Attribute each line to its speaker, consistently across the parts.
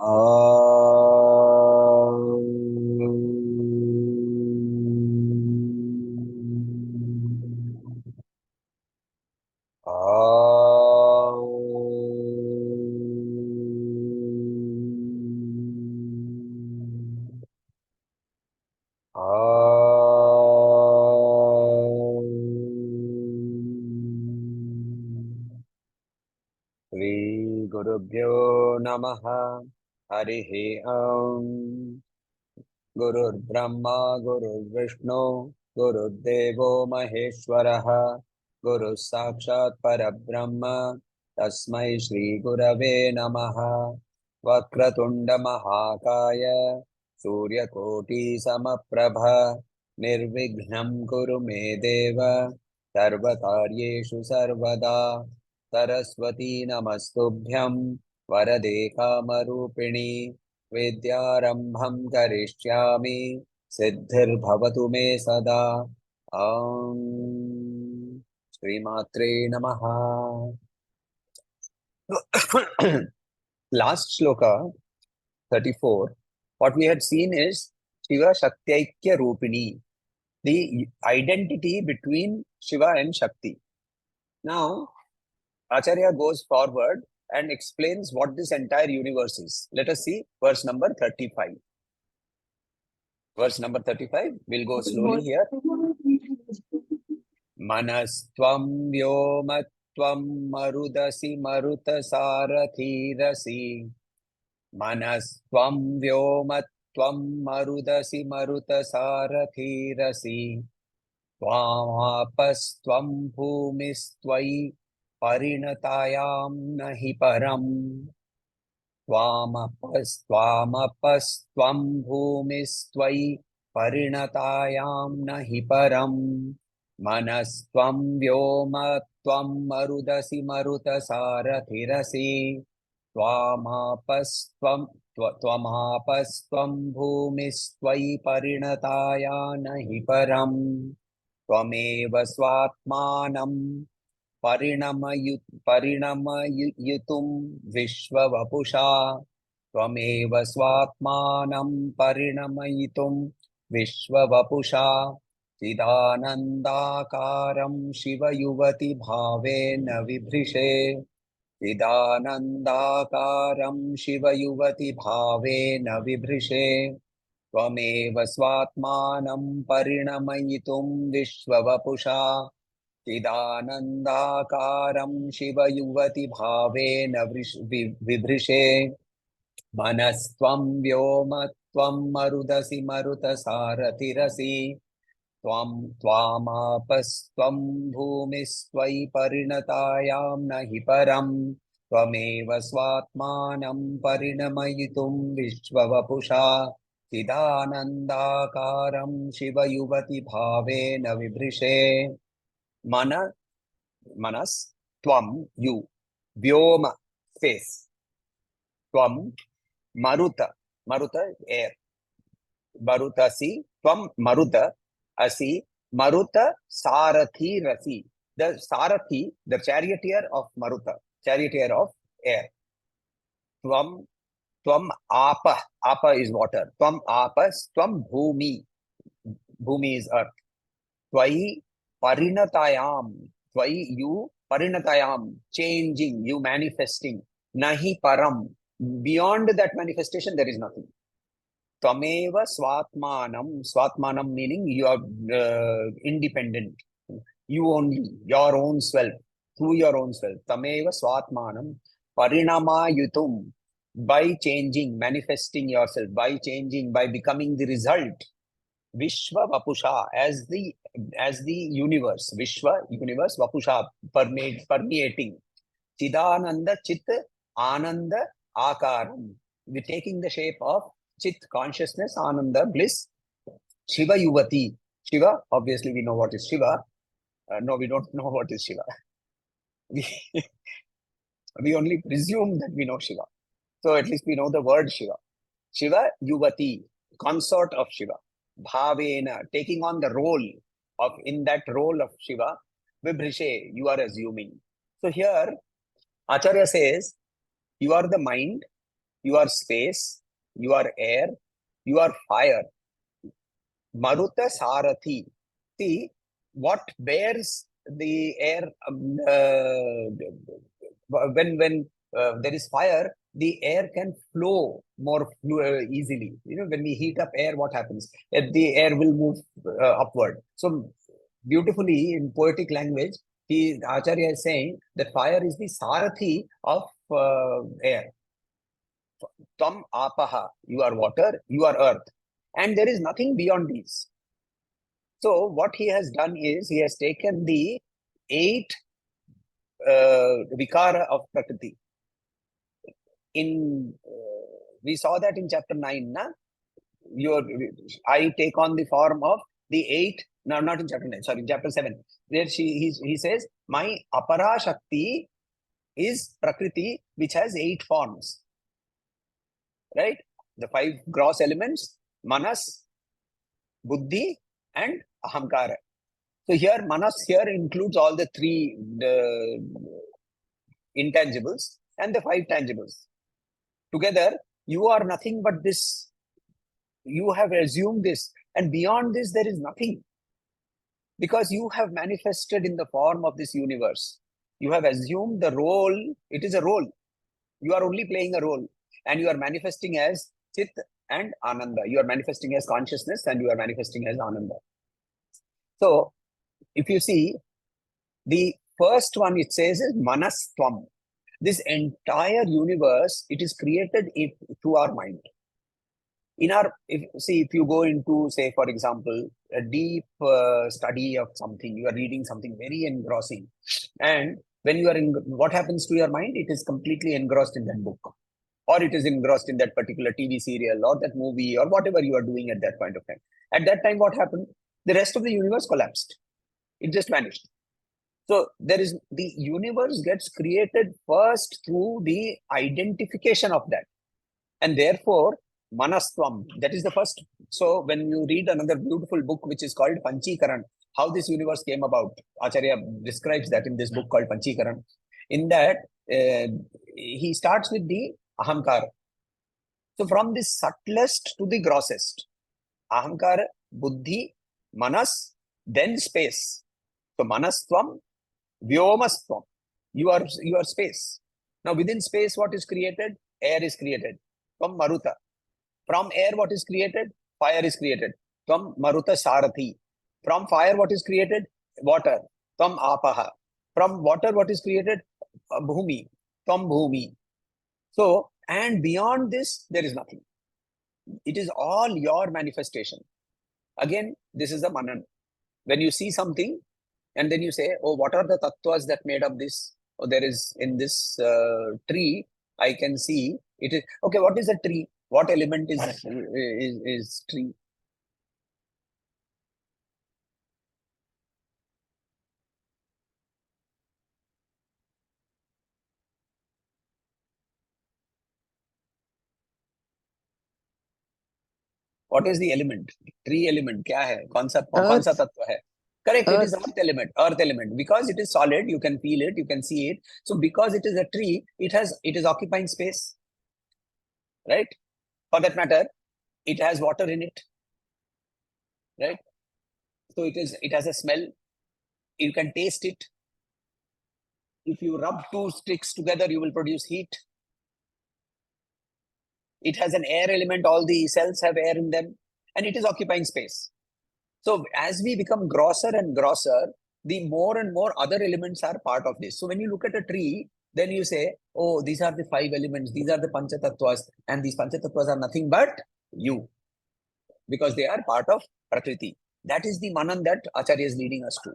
Speaker 1: श्री गुरुभ्यो नमः। हरिः ओम्। गुरुर्ब्रह्मा गुरुर्विष्णु गुरुर्देवो महेश्वरः गुरुः साक्षात् परब्रह्म तस्मै श्री गुरवे नमः। वक्रतुण्ड महाकाय सूर्यकोटि समप्रभ निर्विघ्नं कुरु मे देव सर्वकार्येषु सर्वदा। सरस्वती नमस्तुभ्यं वरदे कामरूपिणी विद्यारम्भं करिष्यामि सिद्धिर्भवतु मे सदा। ॐ श्रीमात्रे नमः। Last shloka 34, what we had seen is Shiva Shaktaikya Rupini, the identity between Shiva and Shakti. Now Acharya goes forward and explains what this entire universe is. Let us see verse number 35. Verse number 35, we'll go slowly here. Manastvam vyomatvam marudasi marutasarathirasi. Manastvam vyomatvam marudasi marutasarathirasi. Tvamapastvam bhumistvai parinatayam nahi param. Tvamapastvam bhumistvai parinatayam nahi param. Manastvam vyomatvam marudasi marutasarathirasi. Tvamapastvam bhumistvai parinataya nahi param. Tvameva swatmanam परिणमयुतुं विश्ववपुषा. त्वमेव स्वात्मानं परिणमयितुं विश्ववपुषा. चिदानन्दाकारं शिवयुवति भावेन विभृशे. चिदानन्दाकारं शिवयुवति भावेन विभृशे. त्वमेव स्वात्मानं परिणमयितुं विश्ववपुषा. चिदानन्दाकारं शिवयुवति भावेन विभृशे. मनस्त्वं व्योमत्वं मरुदसि मरुतसारथिरसि. त्वामापस्त्वं भूमिस्त्वयि परिणतायां नहि परं. त्वमेव स्वात्मानं परिणमयितुं विश्ववपुषा. चिदानन्दाकारं शिवयुवति भावेन विभृशे. Manas, tvam, you. Vyoma, space. Tvam, maruta. Maruta, air. Marutasi, tvam, maruta. Asi, maruta, sarathi, rasi. The sarathi, the charioteer of maruta. Charioteer of air. Tvam, apa. Apa is water. Tvam, apas. Tvam, bhumi. Bhumi is earth. Tvai, parinatayam. Tvai, you, parinatayam, changing, you manifesting. Nahi param, beyond that manifestation there is nothing. Tvameva swatmanam. Swatmanam meaning you are independent. You only, your own self, through your own self. Tvameva swatmanam parinamayutum, by changing, manifesting yourself, by changing, by becoming the result. Vishwa Vapusha, as the universe. Vishwa, universe, Vapusha, permeating. Chidananda Chit Ananda Akaram, we taking the shape of Chit, consciousness, Ananda, bliss. Shiva Yuvati. Shiva, obviously we know what is Shiva. No, we don't know what is Shiva. We only presume that we know Shiva. So at least we know the word Shiva. Shiva Yuvati, consort of Shiva. Bhavena, taking on the role of, in that role of Shiva. Vibhrishe, you are assuming. So here Acharya says, you are the mind, you are space, you are air, you are fire. Maruta Sarathi. See, what bears the air when there is fire, the air can flow more easily. When we heat up air, what happens? The air will move upward. So beautifully in poetic language, Acharya is saying that fire is the Sarathi of air. Tam apaha, you are water, you are earth. And there is nothing beyond these. So what he has done is he has taken the 8 vikara of Prakriti. We saw that in chapter 9, na? I take on the form of the 8, no, not in chapter 9, sorry, in chapter 7. There he says, my apara shakti is Prakriti, which has 8 forms. Right? The 5 gross elements, manas, buddhi, and ahamkara. So here, manas here includes all the 3 intangibles and the 5 tangibles. Together, you are nothing but this. You have assumed this, and beyond this, there is nothing. Because you have manifested in the form of this universe. You have assumed the role. It is a role. You are only playing a role, and you are manifesting as Chit and Ananda. You are manifesting as consciousness, and you are manifesting as Ananda. So, if you see, the first one it says is Manastvam. This entire universe, it is created through our mind. If you go into, say, for example, a deep study of something, you are reading something very engrossing, and when you are what happens to your mind? It is completely engrossed in that book, or it is engrossed in that particular TV serial, or that movie, or whatever you are doing at that point of time. At that time, what happened? The rest of the universe collapsed. It just vanished. So the universe gets created first through the identification of that, and therefore Manastvam, that is the first. So when you read another beautiful book which is called Panchikaran, how this universe came about, Acharya describes that in this book called Panchikaran. In that, he starts with the Ahamkara. So from the subtlest to the grossest, Ahamkara, Buddhi, Manas, then space. So Manastvam, Vyomastvam, you are space. Now within space, what is created? Air is created from Maruta. From air, what is created? Fire is created. From Maruta Sarathi. From fire, what is created? Water. From Apaha. From water, what is created? Bhumi. From Bhumi. So, and beyond this, there is nothing. It is all your manifestation. Again, this is the Manan. When you see something, and then you say, oh, what are the tattvas that made up this? Oh, there is in this tree, I can see it is, okay, what is a tree? What element is tree? What is the element? Tree element क्या है? कौन सा तत्व है? Correct, it is earth element. Because it is solid, you can feel it, you can see it. So because it is a tree, it is occupying space. Right? For that matter, it has water in it. Right? So it has a smell. You can taste it. If you rub 2 sticks together, you will produce heat. It has an air element. All the cells have air in them, and it is occupying space. So as we become grosser and grosser, the more and more other elements are part of this. So when you look at a tree, then you say, oh, these are the 5 elements, these are the panchatattvas, and these panchatattvas are nothing but you, because they are part of Prakriti. That is the Manan that Acharya is leading us to.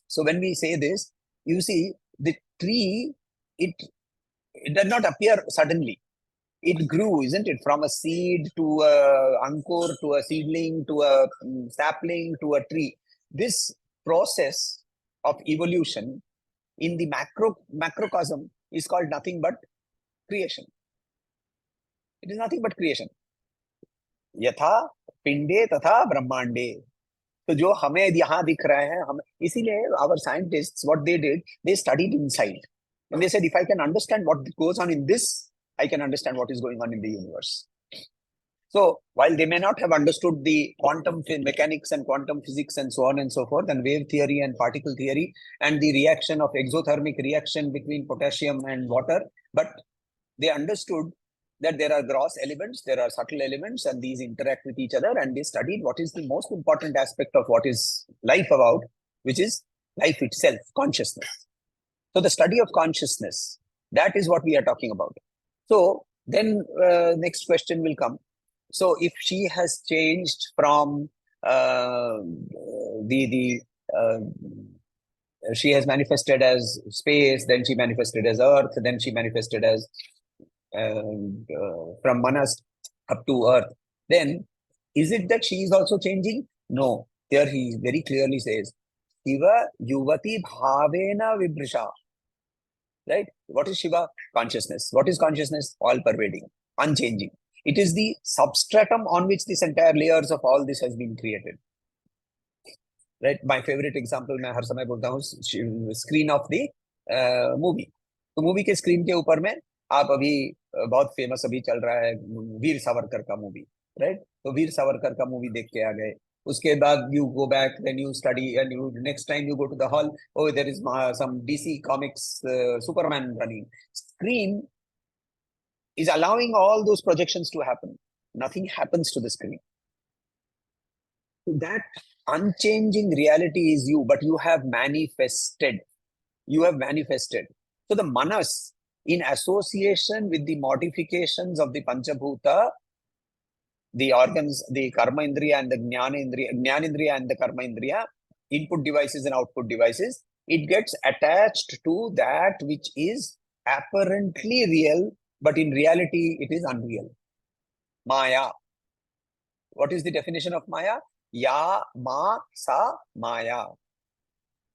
Speaker 1: So when we say this, you see, the tree, it does not appear suddenly. It grew, isn't it? From a seed to a ankur, to a seedling, to a sapling, to a tree. This process of evolution in the macrocosm is called nothing but creation. It is nothing but creation. Yatha pinde tatha brahmande. तो जो हमें यहाँ दिख रहा है, हम इसीलिए our scientists, what they did, they studied inside. And they said, if I can understand what goes on in this I can understand what is going on in the universe. So while they may not have understood the quantum mechanics and quantum physics and so on and so forth, and wave theory and particle theory and the reaction of exothermic reaction between potassium and water, but they understood that there are gross elements, there are subtle elements, and these interact with each other, and they studied what is the most important aspect of what is life about, which is life itself, consciousness. So the study of consciousness, that is what we are talking about. So then next question will come. So if she has changed from she has manifested as space, then she manifested as earth, then she manifested as from Manas up to earth, then is it that she is also changing? No. Here he very clearly says, Shiva Yuvati Bhavena Vibrisha. Right? What is Shiva? Consciousness. What is consciousness? All pervading, unchanging. It is the substratum on which this entire layers of all this has been created. Right? My favorite example, मैं हर समय बोलता हूँ, screen of the movie. तो movie के screen के ऊपर में आप अभी बहुत फेमस अभी चल रहा है वीर सावरकर का मूवी, राइट? तो वीर सावरकर का मूवी देख के आ गए. उसके बाद you go back, then you study, and you next time you go to the hall, oh, there is some DC Comics Superman running. Screen is allowing all those projections to happen. Nothing happens to the screen. So that unchanging reality is you, but you have manifested. You have manifested. So the manas, in association with the modifications of the Panchabhuta, the organs, the karma indriya and the jnana and the karma indriya, input devices and output devices, it gets attached to that which is apparently real, but in reality it is unreal. Maya. What is the definition of Maya? Ya, ma, sa, Maya.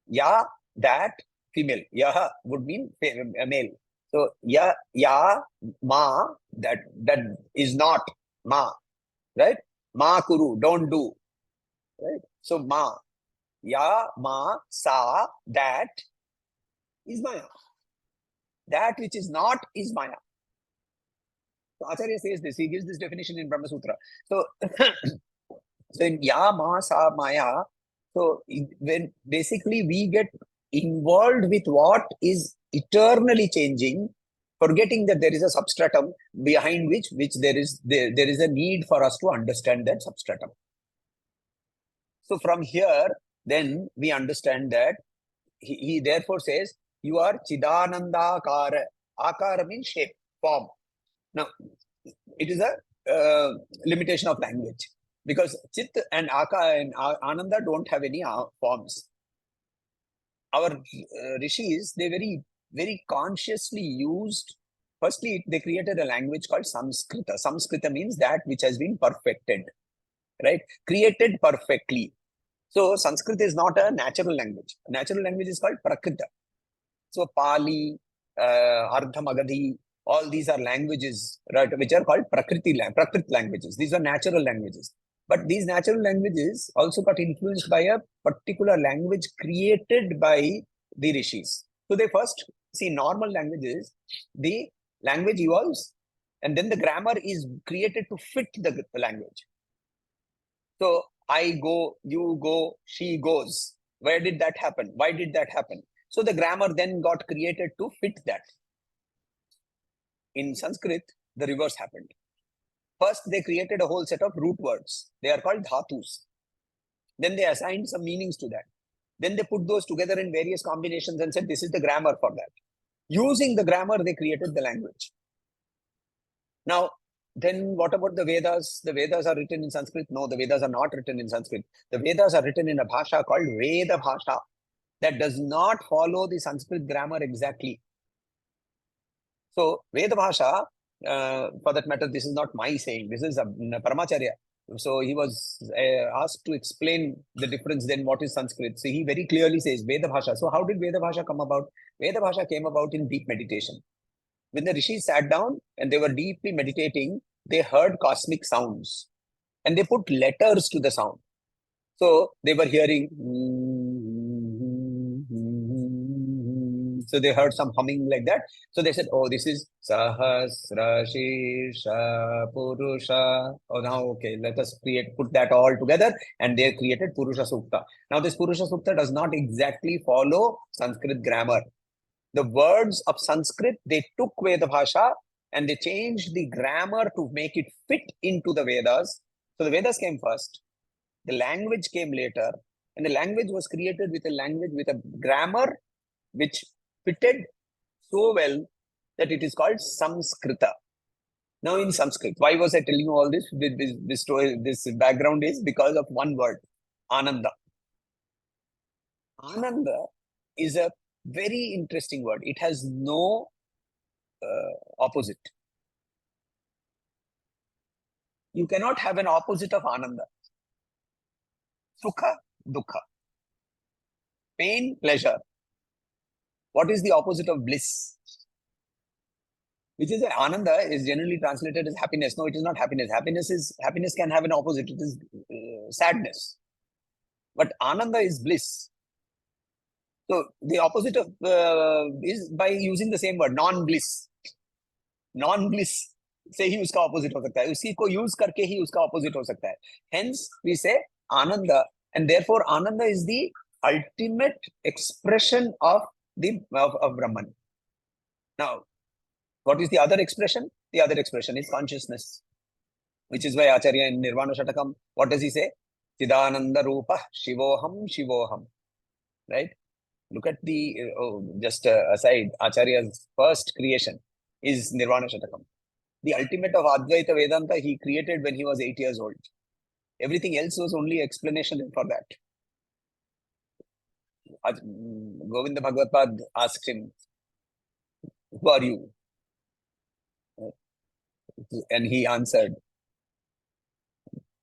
Speaker 1: Ya, that, female. Ya would mean male. So ya, ma, that is not ma. Right? Ma kuru, don't do. Right? So ma, ya, ma, sa, that is Maya. That which is not is Maya. So Acharya says this, he gives this definition in Brahma Sutra. So, so in ya, ma, sa, Maya, so when basically we get involved with what is eternally changing, forgetting that there is a substratum behind which there is a need for us to understand that substratum. So from here, then we understand that he therefore says, you are Chidananda Akara. Akara means shape, form. Now, it is a limitation of language, because Chit and Aka and Ananda don't have any forms. Our rishis, they very consciously used, firstly, they created a language called Samskrita. Samskrita means that which has been perfected, right? Created perfectly. So Sanskrit is not a natural language. A natural language is called Prakrita. So Pali, Ardha Magadhi, all these are languages, right, which are called Prakrit languages. These are natural languages. But these natural languages also got influenced by a particular language created by the rishis. So they first see normal languages, the language evolves, and then the grammar is created to fit the language. So I go, you go, she goes. Where did that happen? Why did that happen? So the grammar then got created to fit that. In Sanskrit, the reverse happened. First, they created a whole set of root words. They are called dhatus. Then they assigned some meanings to that. Then they put those together in various combinations and said, this is the grammar for that. Using the grammar, they created the language. Now, then what about the Vedas? The Vedas are written in Sanskrit? No, the Vedas are not written in Sanskrit. The Vedas are written in a bhasha called Veda Bhasha that does not follow the Sanskrit grammar exactly. So, Veda Bhasha, for that matter, this is not my saying. This is Paramacharya. So, he was asked to explain the difference then what is Sanskrit. So, he very clearly says Veda Bhasha. So, how did Veda Bhasha come about? Veda Bhasha came about in deep meditation. When the rishis sat down and they were deeply meditating, they heard cosmic sounds and they put letters to the sound. So, they were hearing So they heard some humming like that. So they said, oh, this is Sahasra Shisha Purusha. Oh, now, okay, let us put that all together. And they created Purusha Sukta. Now, this Purusha Sukta does not exactly follow Sanskrit grammar. The words of Sanskrit, they took Veda Bhasha and they changed the grammar to make it fit into the Vedas. So the Vedas came first, the language came later, and the language was created with a language with a grammar which fitted so well that it is called Samskrita. Now in Sanskrit, why was I telling you all this? This story, this background is because of one word, Ananda. Ananda is a very interesting word. It has no opposite. You cannot have an opposite of Ananda. Sukha, Dukkha. Pain, pleasure. What is the opposite of bliss? Which is Ananda is generally translated as happiness. No, it is not happiness. Happiness can have an opposite. It is sadness. But Ananda is bliss. So the opposite of is by using the same word, non-bliss. Non-bliss से ही उसका opposite हो सकता है. उसी को use करके ही उसका opposite हो सकता है. Hence we say Ananda, and therefore Ananda is the ultimate expression of Brahman. Now, what is the other expression? The other expression is consciousness, which is why Acharya in Nirvana Shatakam, what does he say? Chidananda Rupa Shivoham Shivoham. Right? Look at the, just aside, Acharya's first creation is Nirvana Shatakam. The ultimate of Advaita Vedanta he created when he was 8 years old. Everything else was only explanation for that. Govinda Bhagavad asked him, who are you? And he answered,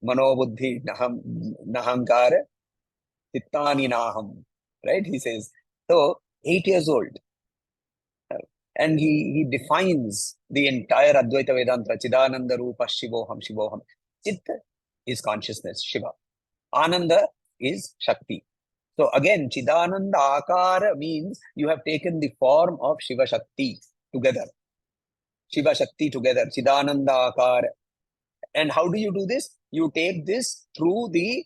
Speaker 1: Manobuddhi Nahankara Tittani Naham. Right? He says, so 8 years old. And he defines the entire Advaita Vedanta, Chidananda Rupa Shivoham Shivoham. Chit is consciousness, Shiva. Ananda is Shakti. So again, Chidananda Akara means you have taken the form of Shiva Shakti together. Shiva Shakti together, Chidananda Akara. And how do you do this? You take this through the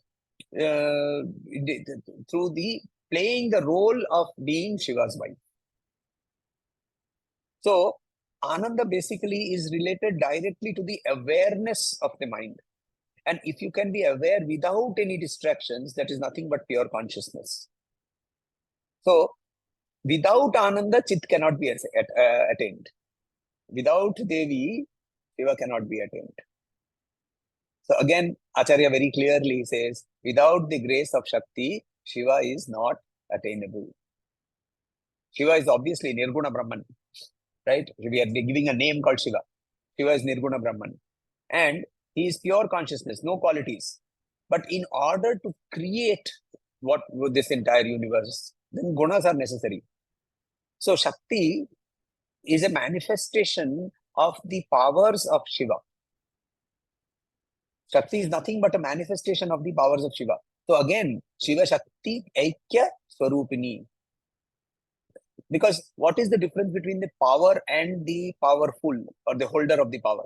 Speaker 1: playing the role of being Shiva's wife. So, Ananda basically is related directly to the awareness of the mind. And if you can be aware without any distractions, that is nothing but pure consciousness. So, without Ananda, Chit cannot be attained. Without Devi, Shiva cannot be attained. So again, Acharya very clearly says, without the grace of Shakti, Shiva is not attainable. Shiva is obviously Nirguna Brahman. Right? We are giving a name called Shiva. Shiva is Nirguna Brahman. And he is pure consciousness, no qualities. But in order to create this entire universe, then gunas are necessary. So Shakti is a manifestation of the powers of Shiva. Shakti is nothing but a manifestation of the powers of Shiva. So again, Shiva Shakti Aikya Swarupini. Because what is the difference between the power and the powerful or the holder of the power?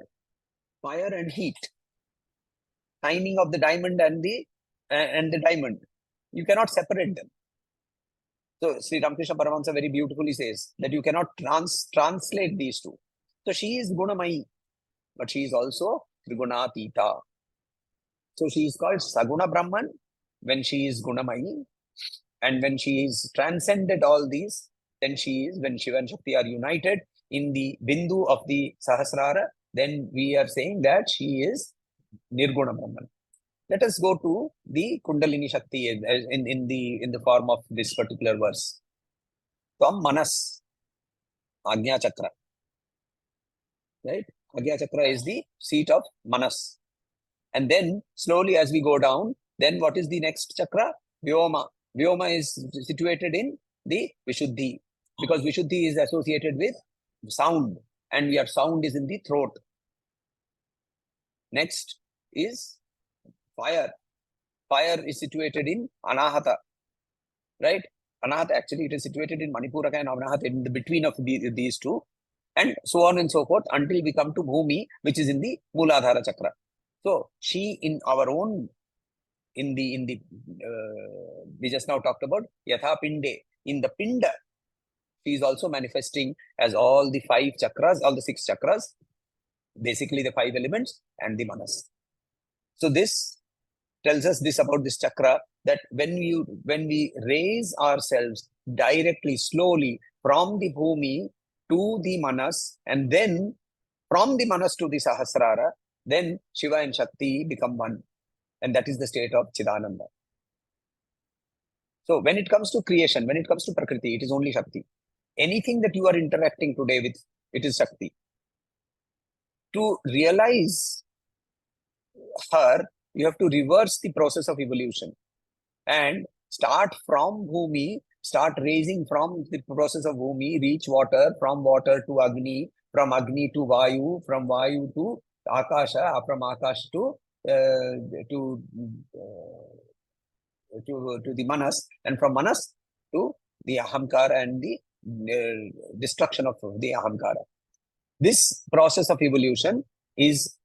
Speaker 1: Fire and heat. Timing of the diamond and the diamond. You cannot separate them. So Sri Ramakrishna Paramahansa very beautifully says that you cannot translate these two. So she is Gunamayi, but she is also Trigunatita. So she is called Saguna Brahman when she is Gunamayi, and when she is transcended all these, then she is, when Shiva and Shakti are united in the Bindu of the Sahasrara, then we are saying that she is Nirguna Brahman. Let us go to the Kundalini Shakti in the form of this particular verse. Tvam Manas, Agnya Chakra. Right? Agnya Chakra is the seat of Manas. And then slowly as we go down, then what is the next chakra? Vyoma. Vyoma is situated in the Vishuddhi, because Vishuddhi is associated with sound, and sound is in the throat. Next is fire. Fire is situated in Anahata, right? Anahata, actually, it is situated in Manipuraka and Anahata in the between of these two, and so on and so forth until we come to Bhumi, which is in the Mooladhara Chakra. So she, in our own, we just now talked about Yatha Pinde. In the Pinda, she is also manifesting as all the 5 chakras, all the 6 chakras, basically the 5 elements and the manas. So this tells us this about this chakra, that when we raise ourselves directly, slowly from the Bhumi to the manas, and then from the manas to the Sahasrara, then Shiva and Shakti become one. And that is the state of Chidananda. So when it comes to creation, when it comes to Prakriti, it is only Shakti. Anything that you are interacting today with, it is Shakti. To realize her, you have to reverse the process of evolution and start from Bhumi, start raising from the process of Bhumi, reach water, from water to Agni, from Agni to Vayu, from Vayu to Akasha, from Akash to the Manas, and from Manas to the Ahamkara and the destruction of the Ahamkara. This process of evolution is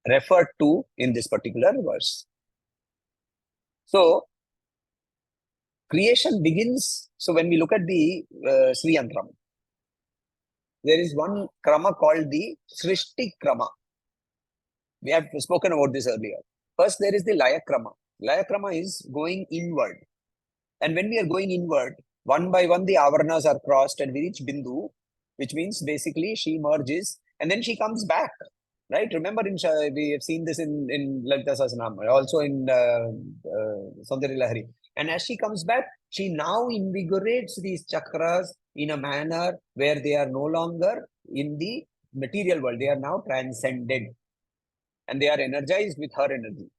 Speaker 1: referred to in this particular verse. So, creation begins. So, when we look at the Sri Yantram, there is one krama called the Srishti krama. We have spoken about this earlier. First, there is the Laya krama. Laya krama is going inward. And when we are going inward, one by one, the avarnas are crossed and we reach Bindu, which means basically she merges and then she comes back. Right? Remember, we have seen this in Lalita Sahasranam, also in Soundarya Lahari. And as she comes back, she now invigorates these chakras in a manner where they are no longer in the material world. They are now transcended. And they are energized with her energy.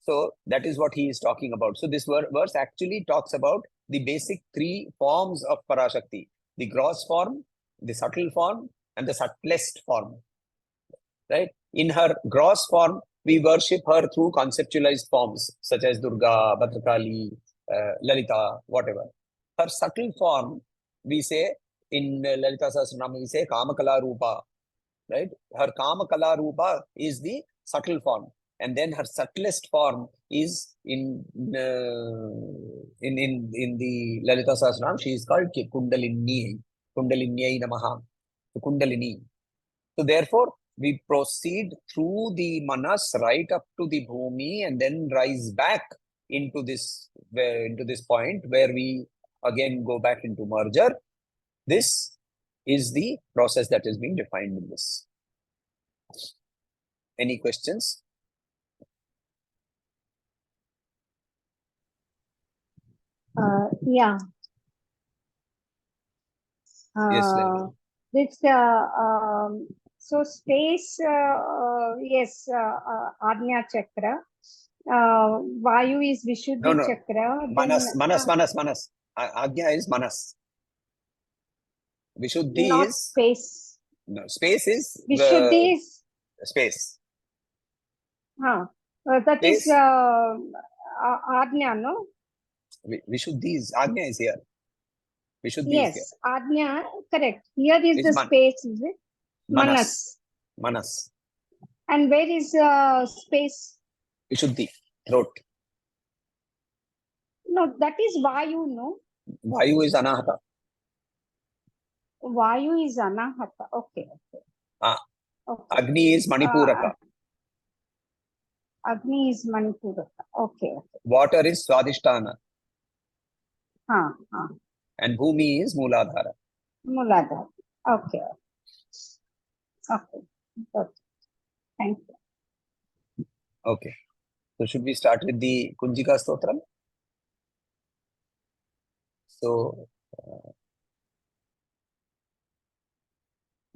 Speaker 1: So that is what he is talking about. So this verse actually talks about the basic 3 forms of Parashakti. The gross form, the subtle form, and the subtlest form. Right? In her gross form, we worship her through conceptualized forms such as Durga, Bhadrakali, Lalita, whatever. Her subtle form, we say in Lalita Sahasranama, we say Kamakala Rupa. Right? Her Kamakala Rupa is the subtle form. And then her subtlest form is in the Lalita Sahasranam, she is called Kundalini. Kundalini Namaha. Kundalini. So therefore, we proceed through the manas right up to the Bhumi and then rise back into this point where we again go back into merger. This is the process that is being defined in this. Any questions?
Speaker 2: Yeah.
Speaker 1: Yes,
Speaker 2: this so space, yes, Ajna Chakra. Vayu is Vishuddhi Chakra.
Speaker 1: Manas. Ajna is Manas. Vishuddhi
Speaker 2: not
Speaker 1: is
Speaker 2: space.
Speaker 1: No, space is
Speaker 2: Vishuddhi is
Speaker 1: space.
Speaker 2: that
Speaker 1: space.
Speaker 2: Is Ajna, no?
Speaker 1: Vishuddhi is Ajna is here. Vishuddhi
Speaker 2: yes,
Speaker 1: is
Speaker 2: here. Ajna, correct. Here is the space, is it? Manas.
Speaker 1: Manas.
Speaker 2: And where is space?
Speaker 1: Vishuddhi, throat.
Speaker 2: No, that is Vayu, no?
Speaker 1: Vayu is Anahata.
Speaker 2: Vayu is Anahata. Okay.
Speaker 1: Okay. Agni is Manipuraka.
Speaker 2: Agni is Manipuraka. Okay.
Speaker 1: Water is Swadhisthana.
Speaker 2: And
Speaker 1: Bhumi is Mooladhara.
Speaker 2: Mooladhara. Okay. Thank you.
Speaker 1: Okay. So should we start with the Kunjika Stotram? So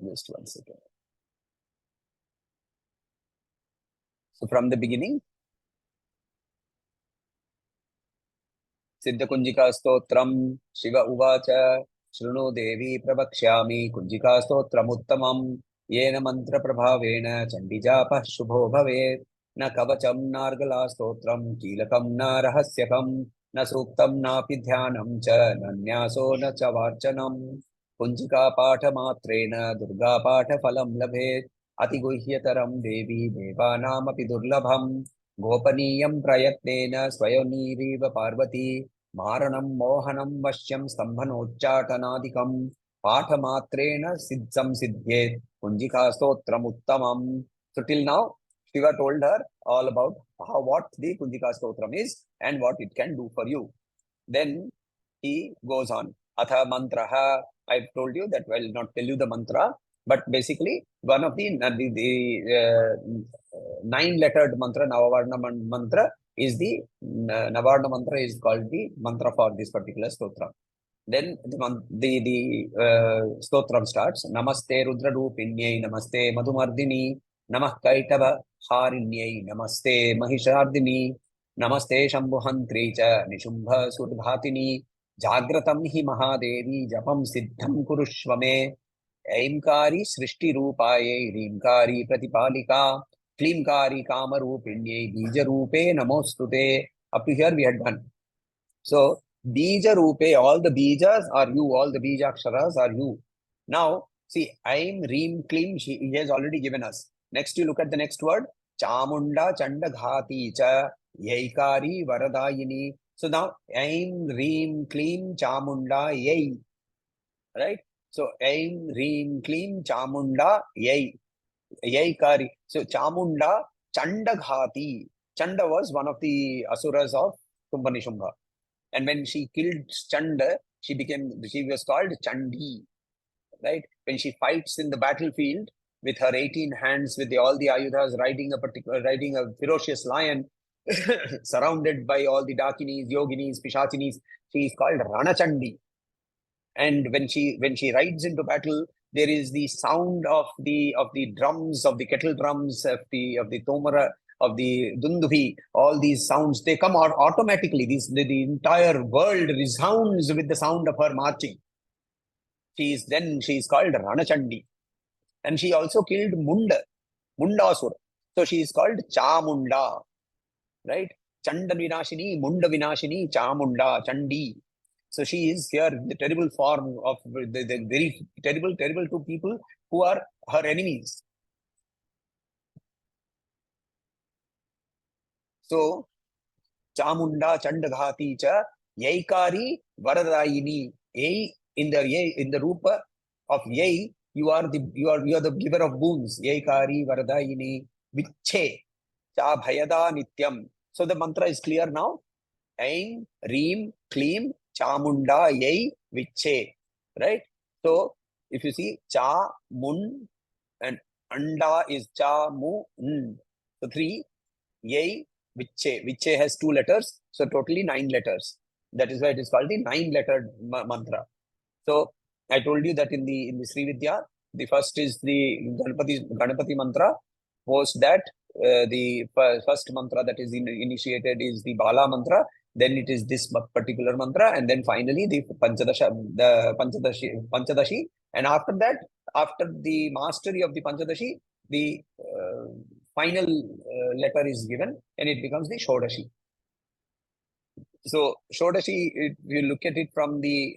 Speaker 1: just one second. So from the beginning, Siddha Kunjika Stotram Shiva Uvacha Shruno Devi Prabhakshyami Kunjika Stotram Uttamam Yena Mantra Prabhavena Chandijapa Shubho Bhavet Na Kavacham Nargala Stotram Kilakam Na Rahasyakam न सूक्तं नापि ध्यानं च न न्यासो न च वार्चनं कुञ्जिका पाठमात्रेण दुर्गा पाठफलं लभेत् अतिगुह्यतरं देवी देवानामपि दुर्लभं गोपनीयं प्रयत्नेन स्वयनीरीव पार्वती मारणं मोहनं वश्यं स्तम्भनोच्चाटनादिकं पाठमात्रेण सिद्धं सिद्ध्येत् कुञ्जिका स्तोत्रमुत्तमम्. So till now Shiva told her all about what the Kunjika Stotram is and what it can do for you. Then he goes on. Atha mantraha. I've told you that I will not tell you the mantra, but basically one of the 9-lettered mantra, Navavarna mantra, is the Navavarna mantra is called the mantra for this particular stotra. Then the stotram starts. Namaste Rudra Rupinyai, Namaste Madhumardini, Namah Kaitava Harinyai, Namaste Mahishardini, Namaste Shambhuhantri cha Nishumbha Surdhatini, Jagratam hi Mahadevi, Japam Siddham Kurushvame, Aimkari Srishti Rupaye, Rimkari Pratipalika, Klimkari Kamarupinyai, Bija Rupe Namostute. Up to here we had done. So, Bija Rupe, all the Bijas are you, all the Bijaksharas are you. Now, see, Aim, Reem, Klim, he has already given us. Next, you look at the next word. Chamunda, Chandaghati, Cha, Yaikari, Varadayini. So now, Aim, Reem, Klim, Chamunda, Yai. Right? So, Aim, Reem, Klim, Chamunda, Yai. Yaikari. So, Chamunda, Chandaghati. Chanda was one of the asuras of Kumbhanishubha. And when she killed Chanda, she was called Chandi, right? When she fights in the battlefield with her 18 hands, with all the Ayudhas riding a ferocious lion, surrounded by all the Dakinis, Yoginis, Pishachinis, she is called Ranachandi. And when she rides into battle, there is the sound of the drums, of the kettle drums, of the tomara, of the dundubi, all these sounds, they come out automatically. The entire world resounds with the sound of her marching. She is called Ranachandi. And she also killed Mundasura. So she is called Chamunda, right? Chanda Vinashini, Munda Vinashini, Chamunda, Chandi. So she is here the terrible form of the very terrible to people who are her enemies. So, Chamunda Chandaghati cha Yaikari Varadayini. Yai in the rupa of Yai, you are the giver of boons. Yaikari Varadayini Viche cha Bhayada Nityam. So the mantra is clear now. Aim, Reem, Klim, Chamunda, Yai, Viche. Right? So if you see Cha, Mun, and Anda is Cha, Mu, N. So 3, Yai, Viche. Viche has 2 letters, so totally 9 letters. That is why it is called the 9-lettered mantra. So I told you that in the Sri Vidya, the first is the Ganapati mantra. Post that, the first mantra that is initiated is the Bala mantra. Then it is this particular mantra, and then finally the Panchadashi. And after that, after the mastery of the Panchadashi, the final letter is given, and it becomes the Shodashi. So Shodashi, if you look at it from the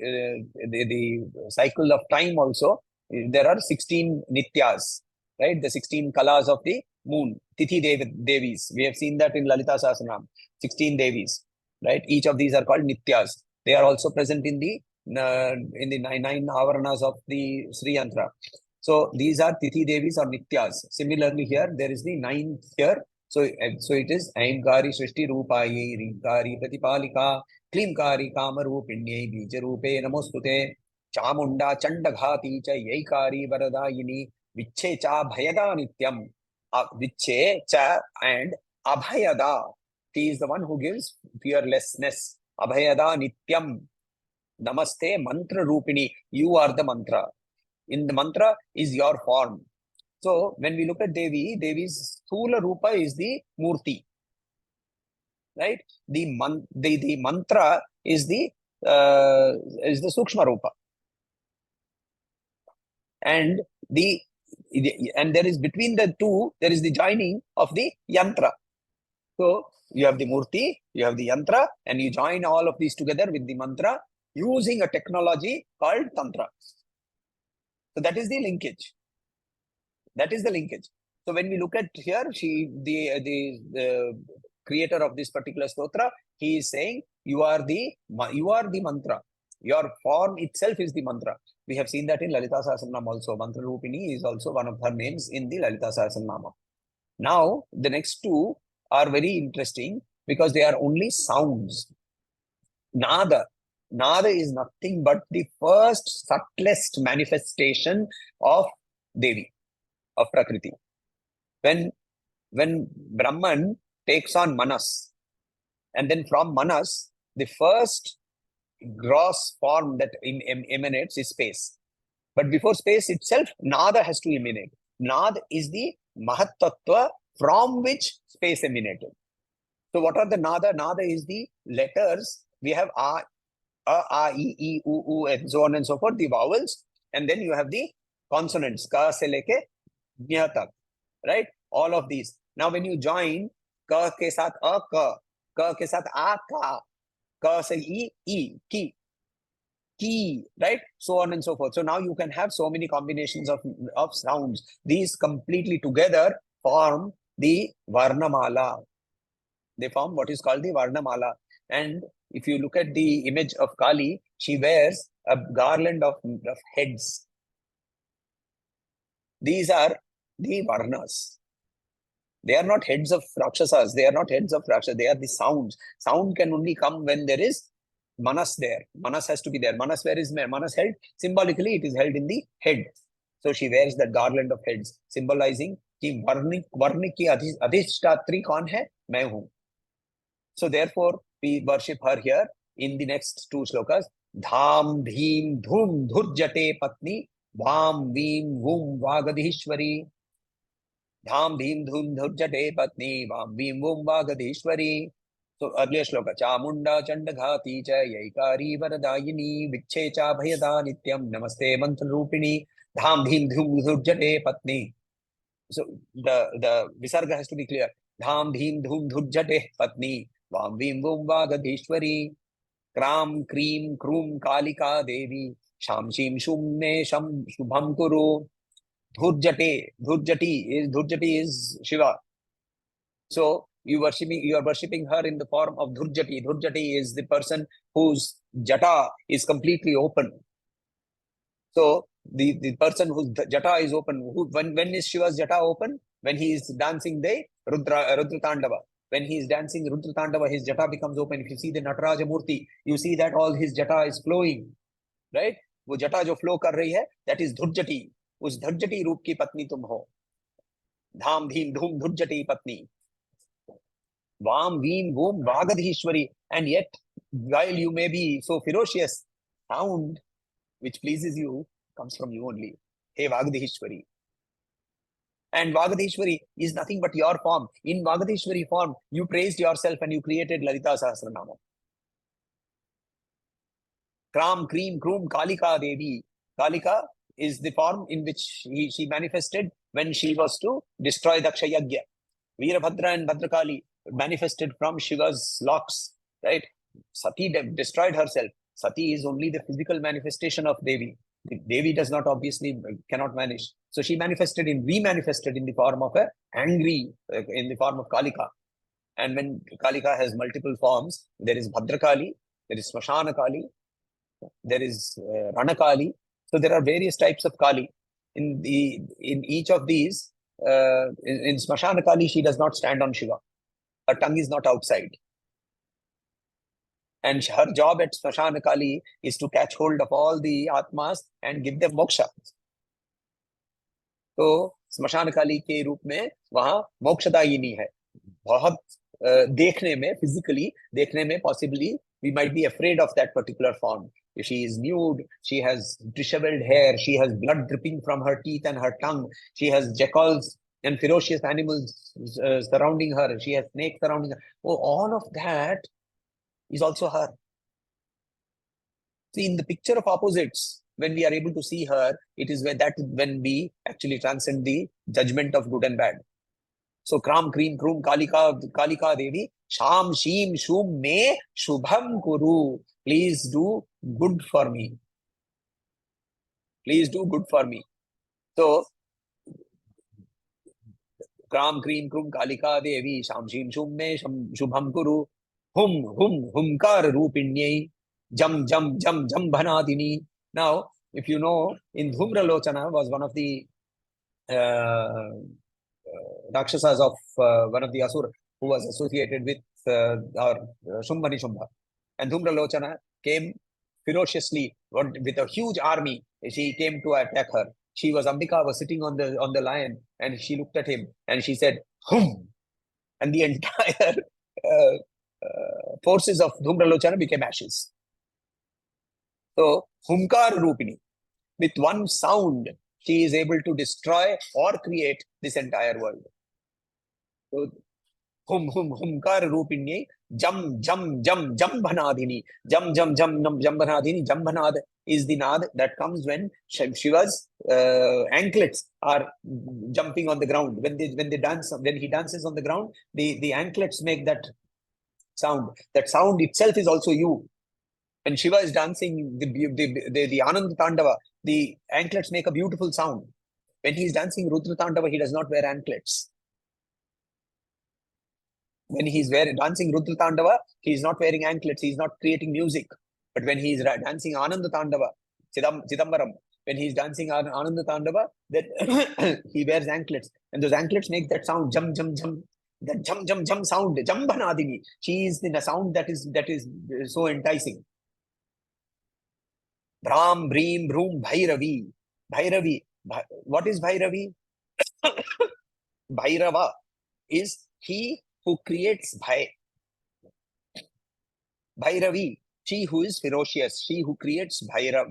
Speaker 1: cycle of time also, there are 16 Nityas, right? The 16 Kalas of the moon, Tithi Devis. We have seen that in Lalita Sahasranam, 16 Devis, right? Each of these are called Nityas. They are also present in the 9 Avaranas of the Sri Yantra. So these are Tithi Devis or Nityas. Similarly here, there is the 9th here. So it is Aimkari Srishti Rupaye, Rimkari Pratipalika, Klimkari Kamarupinyai, Bijarupe Namostute, Chamunda Chandaghati cha Yaikari Varadayini, Viche cha Bhayada Nityam, Viche cha and Abhayada. He is the one who gives fearlessness. Abhayada Nityam. Namaste Mantra Rupini. You are the mantra. In the mantra is your form. So when we look at Devi's Sthula Rupa is the Murti. Right? The mantra is the Sukshma Rupa. And there is between the two, there is the joining of the Yantra. So you have the murti, you have the yantra, and you join all of these together with the mantra using a technology called tantra. So that is the linkage. That is the linkage. So when we look at here, the creator of this particular stotra, he is saying you are the mantra. Your form itself is the mantra. We have seen that in Lalita Sahasranama also. Mantra Rupini is also one of her names in the Lalita Sahasranama. Now the next two are very interesting because they are only sounds. Nada. Nada is nothing but the first subtlest manifestation of Devi, of Prakriti. When Brahman takes on Manas, and then from Manas, the first gross form that emanates is space. But before space itself, Nada has to emanate. Nad is the Mahat Tattva from which space emanated. So what are the Nada? Nada is the letters. We have A, I, E, U, and so on and so forth, the vowels. And then you have the consonants, Ka se leke Nya tak, right? All of these. Now when you join Ka ke saath A, Ka ke saath A, Ka se E, ki, right? So on and so forth. So now you can have so many combinations of sounds. These completely together form the Varnamala. They form what is called the Varnamala. And if you look at the image of Kali, she wears a garland of heads. These are the Varnas. They are not heads of Rakshasas. They are not heads of Rakshasas. They are the sounds. Sound can only come when there is Manas there. Manas has to be there. Manas, where is Manas held? Symbolically, it is held in the head. So she wears that garland of heads, symbolizing कि वर्णिक की अधिष्ठात्री कौन है? मैं हूं. So therefore, we worship her here in the next two shlokas. Dham, Dheem, Dhum, Dhurjate Patni, Vam, Veem, Vum, Vagadhishwari. Dham, Dheem, Dhum, Dhurjate Patni, Vam, Veem, Vum, Vagadhishwari. So earlier shloka. Chamunda Chandaghati cha Yaikari Varadayini Vichhe cha Bhayada Nityam Namaste Mantra Rupini Dham, Dheem, Dhum, Dhurjate Patni. So the Visarga has to be clear. Dham, Dheem, Dhum, Dhurjate Patni. Vam, Veem, Vum, Vagadhishwari. Kram, Kreem, Krum, Kalika, Devi. Sham, Shim, Shum, Me, Sham, Shubham, Kuru. Dhurjati is Shiva. So you are worshipping her in the form of Dhurjati. Dhurjati is the person whose jata is completely open. So the person whose jata is open, when is Shiva's jata open? When he is dancing the Rudra Tandava. When he is dancing Rudra Tandava, his jata becomes open. If you see the Nataraja Murti, you see that all his jata is flowing, right? वो जटा जो flow कर रही है, that is धुर्जटी. उस धुर्जटी रूप की पत्नी तुम हो. धाम धीम धूम धुर्जटी पत्नी. Vam, Veem, Vum, Vagadhishwari. And yet, while you may be so ferocious, sound which pleases you comes from you only. Hey Vagadhishwari. And Vagadhishwari is nothing but your form. In Vagadhishwari form, you praised yourself and you created Lalita Sahasranama. Kram, Kreem, Krum, Kalika Devi. Kalika is the form in which she manifested when she was to destroy Daksha Yagya. Veerabhadra and Bhadrakali manifested from Shiva's locks, right? Sati destroyed herself. Sati is only the physical manifestation of Devi. Devi does not obviously cannot vanish. So she manifested in the form of a angry, in the form of Kalika. And when Kalika has multiple forms, there is Bhadrakali, there is Smashana Kali, there is Ranakali. So there are various types of Kali. In each of these, in Smashana Kali, she does not stand on Shiva. Her tongue is not outside. And her job at Smashana Kali is to catch hold of all the Atmas and give them moksha. तो Smashana Kali के रूप में वहाँ मोक्षदायिनी है. बहुत देखने में, physically देखने में, possibly we might be afraid of that particular form. She is nude, she has disheveled hair, she has blood dripping from her teeth and her tongue, she has jackals and ferocious animals surrounding her, she has snakes surrounding her. Oh, all of that is also her. See, in the picture of opposites, when we are able to see her, it is when we actually transcend the judgment of good and bad. So Kram, Krim, Krum, Kalika Devi, Sham, Shim, Shum, Me, Shubham Kuru. Please do good for me. Please do good for me. So Kram, Krim, Krum, Kalika Devi, Sham, Shim, Shum, Me, Shubham Kuru. Humkar Rupinyai, Jam, Jam, Jam, Jam Bhanadini. Now, if you know, in Dhumralochana was one of the Rakshasas of one of the Asur who was associated with our Shumbhani Shumbha. And Dhumralochana came ferociously with a huge army. She came to attack her. She was Ambika was sitting on the lion, and she looked at him and she said, "Hum," and the entire forces of Dhumralochana became ashes. So Humkar Rupini, with one sound, she is able to destroy or create this entire world. So Humkar Rupini, Jam Bhanadini, Jam Bhanadini. Jam Bhanad is the nad that comes when Shiva's anklets are jumping on the ground. When they dance, when he dances on the ground, the anklets make that sound. That sound itself is also you. When Shiva is dancing the Anand Tandava, the anklets make a beautiful sound. When he is dancing Rudra Tandava, he does not wear anklets. When he is dancing Rudra Tandava, he is not wearing anklets. He is not creating music. But when he is dancing Ananda Tandava, Chidambaram, when he is dancing Ananda Tandava, that he wears anklets. And those anklets make that sound, jam, jam, jam. That jam, jam, jam sound, Jambanadini. She is in a sound that is so enticing. Bram, Breem, Broom, Bhairavi. Bhairavi. What is Bhairavi? Bhairava is he who creates Bhai. Bhairavi, she who is ferocious, she who creates Bhaya.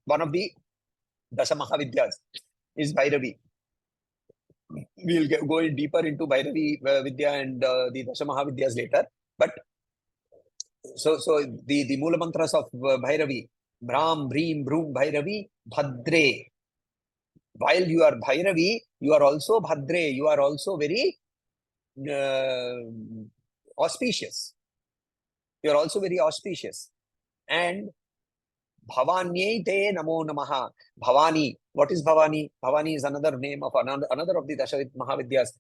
Speaker 1: One of the Dasamahavidyas is Bhairavi. We'll go in deeper into Bhairavi Vidya and the Dasamahavidyas later. But so the Mula mantras of Bhairavi, Bram, Breem, Broom, Bhairavi, Bhadre. While you are Bhairavi, you are also Bhadre. You are also very auspicious. You are also very auspicious. And Bhavanyai te namo namaha. Bhavani. What is Bhavani? Bhavani is another name of another of the Dasha Mahavidyas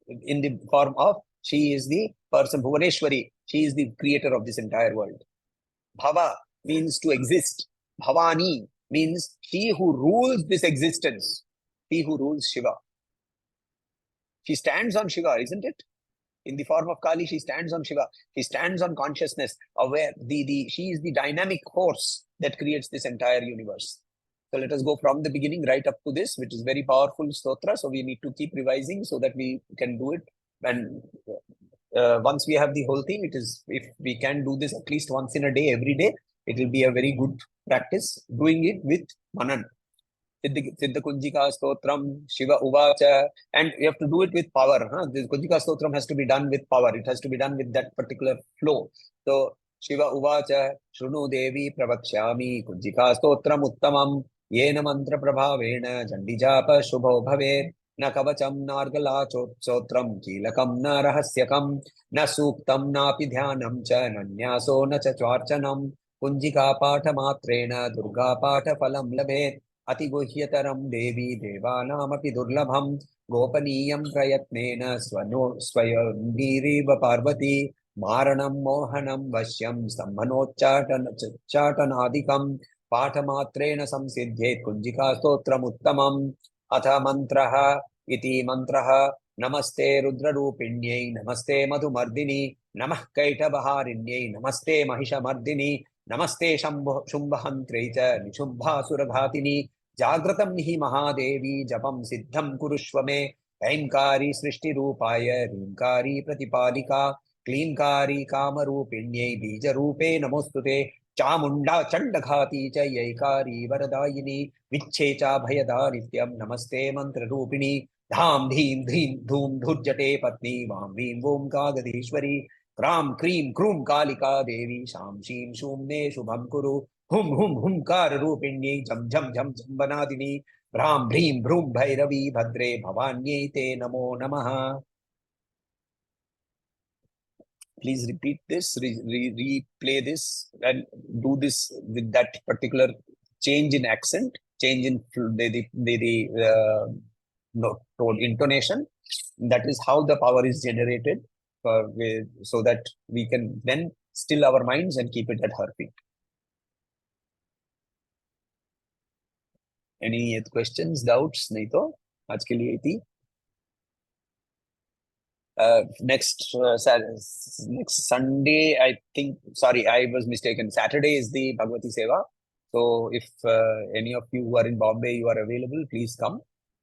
Speaker 1: in the form of she is the person, Bhuvaneshwari. She is the creator of this entire world. Bhava means to exist. Bhavani means she who rules this existence. She who rules Shiva. She stands on Shiva, isn't it? In the form of Kali, she stands on Shiva. She stands on consciousness, aware. She is the dynamic force that creates this entire universe. So let us go from the beginning right up to this, which is very powerful stotra. So we need to keep revising so that we can do it. And once we have the whole thing, it is, if we can do this at least once in a day, every day, it will be a very good practice, doing it with Manan. Siddha Kunjika Stotram, Shiva Uvacha, and you have to do it with power. The Kunjika Stotram has to be done with power. It has to be done with that particular flow. So Shiva Uvacha, Shrunu Devi Pravakshami, Kunjika Stotram Uttamam, Yena Mantra Prabhavena, Jandijapa Shubho Bhave, Na Kavacham Nargala Chotram, Kilakam Na Rahasyakam, Na Suktam Na Pidhyanam Cha, Nanyaso Na Chacharchanam, Kunjika Patha Matrena, Durga Patha Phalam Labhet. अतिगुह्यतरं देवी देवानामपि दुर्लभं गोपनीयं प्रयत्नेन स्वयंवीरेव पार्वती मारणं मोहनं वश्यं स्तम्भनोच्चाटनादिकं पाठमात्रेण संसिध्येत् कुञ्जिकास्तोत्रमुत्तमम् अथ मन्त्रः इति मन्त्रः नमस्ते रुद्ररूपिण्यै नमस्ते मधुमर्दिनी नमः कैटभहारिण्यै नमस्ते महिषमर्दिनी नमस्ते शुम्भहन्त्रै च निशुम्भासुरघातिनी जाग्रतं हि महादेवी जपं सिद्धं कुरुष्व मे ऐंकारी सृष्टिरूपाय ह्रींकारी प्रतिपालिका क्लींकारी कामरूपिण्यै बीजरूपे नमोस्तुते चामुण्डा चण्डघाती च यैकारी वरदायिनी विच्छेचा भयदा नित्यं नमस्ते मन्त्ररूपिणी धाम धीम धीम धूम धुर्जटे पत्नी वां वीं वों कागदीश्वरी क्रां क्रीं क्रूं कालिका देवी शां शीं शूं मे शुभं कुरु हुम हुंकार रूपिण्यै झम झम झम झम्बनादिनी भ्रां भ्रीं भ्रूं भैरवी भद्रे भवान्यै ते नमो नमः. Please repeat this, replay this, and do this with that particular change in accent, change in no, tone, intonation. That is how the power is generated, so that we can then still our minds and keep it at her feet. Any questions, doubts? नहीं तो आज के लिए इतनी. Next Sunday, I think, sorry, I was mistaken. Saturday is the Bhagavati Seva. So if any of you who are in Bombay, you are available, please come.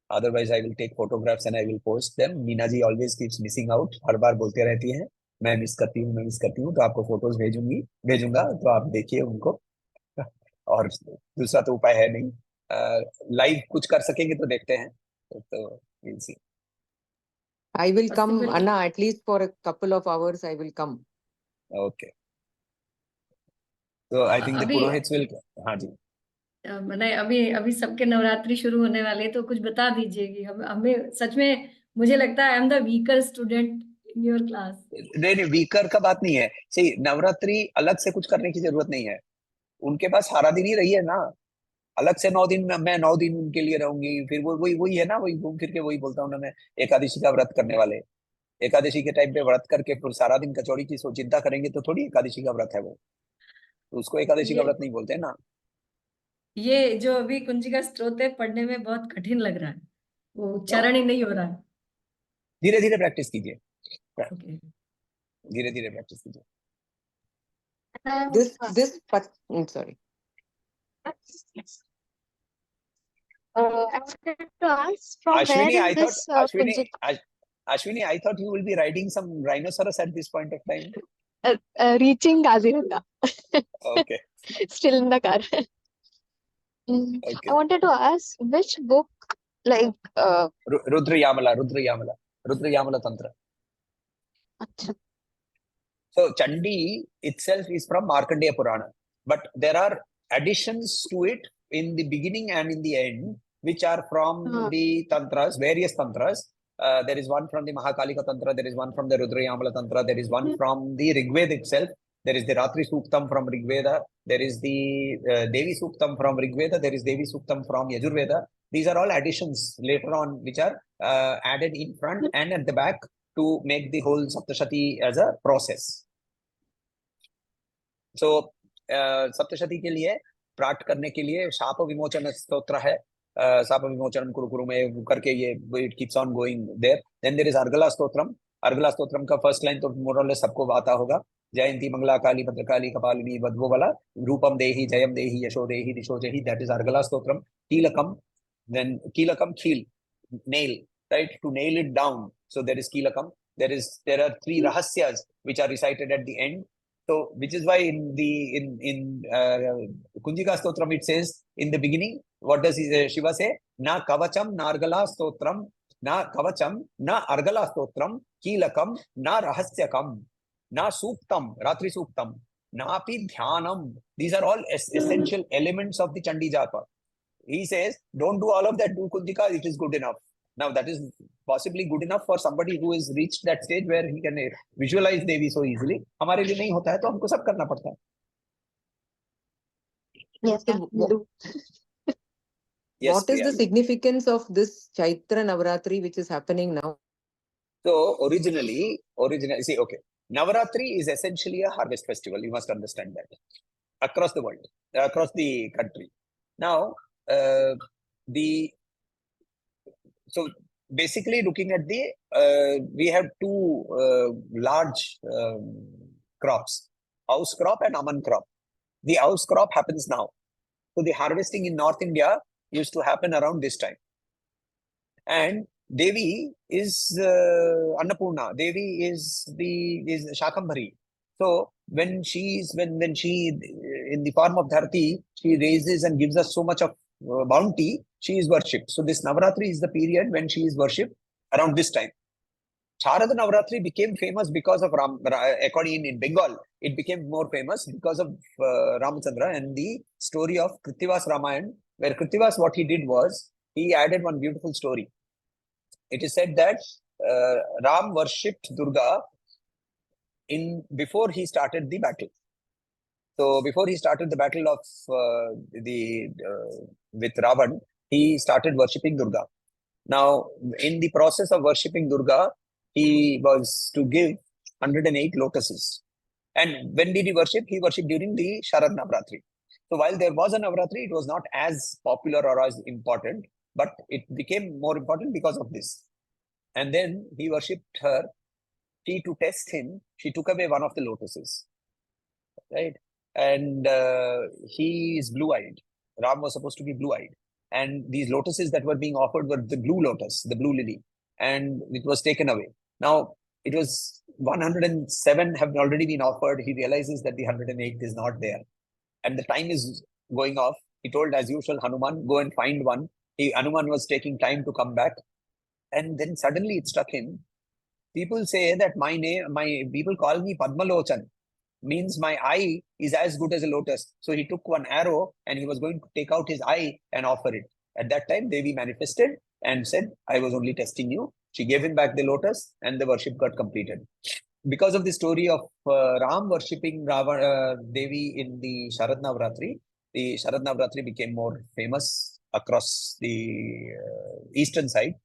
Speaker 1: Otherwise, I will take photographs and I will post them. Meena ji always keeps missing out. हर बार बोलते रहती हैं, मैं miss करती हूँ, तो आपको photos भेजूंगा, तो आप देखिए उनको. और दूसरा तो उपाय है नहीं. लाइव कुछ कर सकेंगे तो देखते हैं. तो we'll see.
Speaker 3: I will come, Anna, at least for a couple of hours, I will come.
Speaker 1: Okay. So I think the Purohits will. हाँ जी.
Speaker 4: मैंने अभी सबके नवरात्रि शुरू होने वाले, तो कुछ बता दीजिए कि हमें सच में मुझे लगता है I am the weaker student in your class.
Speaker 1: नहीं, वीकर का बात नहीं है. सही, नवरात्रि अलग से कुछ करने की जरूरत नहीं है. उनके पास सारा दिन ही रही है ना. अलग से 9 दिन मैं 9 दिन उनके लिए रहूंगी. फिर वही है ना, वही घूम फिर के वही बोलता हूँ ना मैं. एकादशी का व्रत करने वाले एकादशी के टाइम पे व्रत करके फिर सारा दिन कचौड़ी की चिंता करेंगे तो थोड़ी एकादशी का व्रत है वो. तो उसको एकादशी का व्रत नहीं बोलते ना.
Speaker 4: ये जो अभी कुंजिका स्तोत्र है, पढ़ने में बहुत कठिन लग रहा है, वो उच्चारण ही नहीं हो रहा है.
Speaker 1: धीरे धीरे प्रैक्टिस कीजिए.
Speaker 4: Okay.
Speaker 1: धीरे धीरे प्रैक्टिस कीजिए.
Speaker 3: Sorry.
Speaker 2: I wanted to ask from
Speaker 1: Ashwini,
Speaker 2: where
Speaker 1: I
Speaker 2: is
Speaker 1: thought
Speaker 2: this
Speaker 1: Ashwini, I thought you will be riding some rhinoceros at this point of time.
Speaker 2: reaching Kaziranga.
Speaker 1: Okay.
Speaker 2: Still in the car.
Speaker 1: Okay.
Speaker 2: I wanted to ask which book, like
Speaker 1: Rudra Yamala Tantra.
Speaker 2: Acha.
Speaker 1: So Chandi itself is from Markandeya Purana, but there are additions to it in the beginning and in the end, which are from the tantras, various tantras. There is one from the Mahakalika Tantra, there is one from the Rudra Yamala Tantra, there is one from the Rigveda itself, there is the Ratri Suktam from Rigveda, there is the Devi Suktam from Rigveda, there is Devi Suktam from Yajurveda. These are all additions later on, which are added in front and at the back to make the whole Saptashati as a process. So, Saptashati के लिए Pratt करने के लिए शाप विमोचन स्तोत्र है. शाप विमोचन कुरु में करके ये it keeps on going there. Then there is Argala Stotram. Argala Stotram का first line तो more or less सबको आता होगा. जयंती मंगला काली भद्रकाली कपालिनी वद्वो वाला रूपम देहि जयम देहि यशो देहि दिशो जहि. That is Argala Stotram. Kilakam, then Kilakam, keel, nail, right, to nail it down. So there is Kilakam. There are 3 rahasyas which are recited at the end. So, which is why in Kunjika Stotram it says in the beginning, what does Shiva say? Na kavacham na argala stotram, na kavacham na argala stotram, kilakam na rahasyakam, na suktam, ratri suktam, na api dhyanam. These are all essential elements of the Chandi Japa. He says, don't do all of that, do Kunjika, it is good enough. Now that is possibly good enough for somebody who has reached that stage where he can visualize Devi so easily. हमारे लिए नहीं होता है तो हमको सब करना पड़ता है.
Speaker 2: Yes,
Speaker 3: Yes, what is the significance of this Chaitra Navaratri which is happening now?
Speaker 1: So originally, see, okay, Navaratri is essentially a harvest festival. You must understand that across the world, across the country. Now, so basically looking at we have 2 large crops, house crop and almond crop. The house crop happens now. So the harvesting in North India used to happen around this time. And Devi is Annapurna. Devi is Shakambhari. So when she in the form of Dharti, she raises and gives us so much of bounty, she is worshipped. So this Navaratri is the period when she is worshipped around this time. Sharada Navratri became famous because of according in Bengal, it became more famous because of Ramachandra and the story of Krittivas Ramayan, where Krittivas, what he did was, he added one beautiful story. It is said that Ram worshipped Durga before he started the battle. So before he started the battle of with Ravan, he started worshipping Durga. Now, in the process of worshipping Durga, he was to give 108 lotuses. And when did he worship? He worshipped during the Sharad Navratri. So while there was a Navratri, it was not as popular or as important, but it became more important because of this. And then he worshipped her. To test him, she took away one of the lotuses, right? And he is blue-eyed. Ram was supposed to be blue-eyed. And these lotuses that were being offered were the blue lotus, the blue lily. And it was taken away. Now, it was 107 have already been offered. He realizes that the 108th is not there. And the time is going off. He told, as usual, Hanuman, go and find one. Hanuman was taking time to come back. And then suddenly it struck him. People say that my people call me Padmalochan, means my eye is as good as a lotus. So he took one arrow and he was going to take out his eye and offer it. At that time, Devi manifested and said, I was only testing you. She gave him back the lotus and the worship got completed. Because of the story of Ram worshipping Devi in the Sharad Navratri became more famous across the eastern side.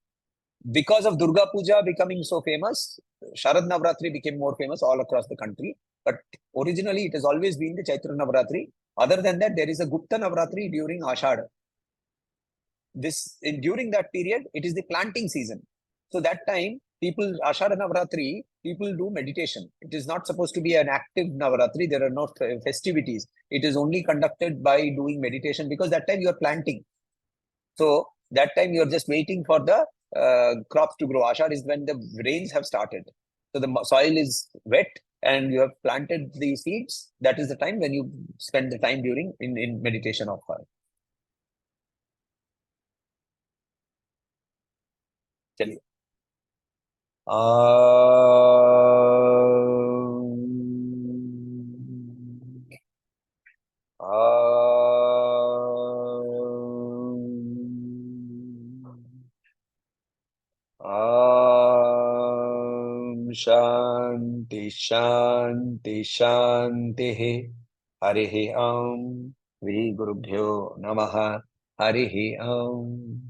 Speaker 1: Because of Durga Puja becoming so famous, Sharad Navratri became more famous all across the country. But originally, it has always been the Chaitra Navratri. Other than that, there is a Gupta Navratri during Ashada. During that period, it is the planting season. So that time, Ashada Navratri, people do meditation. It is not supposed to be an active Navratri. There are no festivities. It is only conducted by doing meditation because that time you are planting. So that time you are just waiting for the crops to grow. Ashada is when the rains have started. So the soil is wet and you have planted the seeds. That is the time when you spend the time in meditation of her. Chaliye. Shanti Shanti Shanti Harihi Om Shri Gurubhyo Namaha Harihi Om